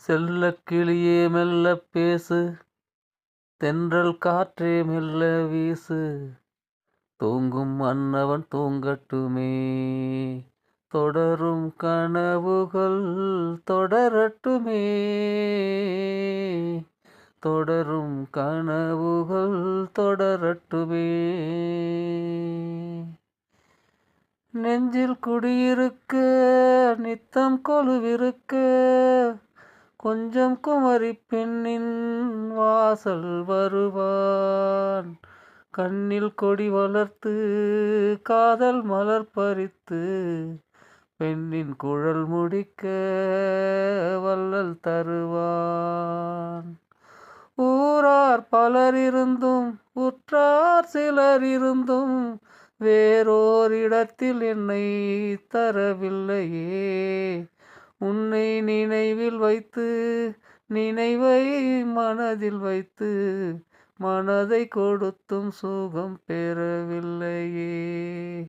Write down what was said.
செல்லக் கிளியே மெல்லப் பேசு, தென்றல் காற்றே மெல்ல வீசு, தூங்கும் மன்னவன் தூங்கட்டுமே, தொடரும் கனவுகள் தொடரட்டுமே, தொடரும் கனவுகள் தொடரட்டுமே. நெஞ்சில் குடியிருக்க நித்தம் கொலுவிருக்க, கொஞ்சம் குமரி பெண்ணின் வாசல் வருவான். கண்ணில் கொடி வளர்த்து காதல் மலர் பறித்து, பெண்ணின் குழல் முடிக்க வள்ளல் தருவான். ஊரார் பலர் இருந்தும் உற்றார் சிலர் இருந்தும், வேறோர் இடத்தில் என்னை தரவில்லையே. உன்னை நினைவில் வைத்து நினைவை மனதில் வைத்து, மனதை கொடுத்தும் சுகம் பெறவில்லையே.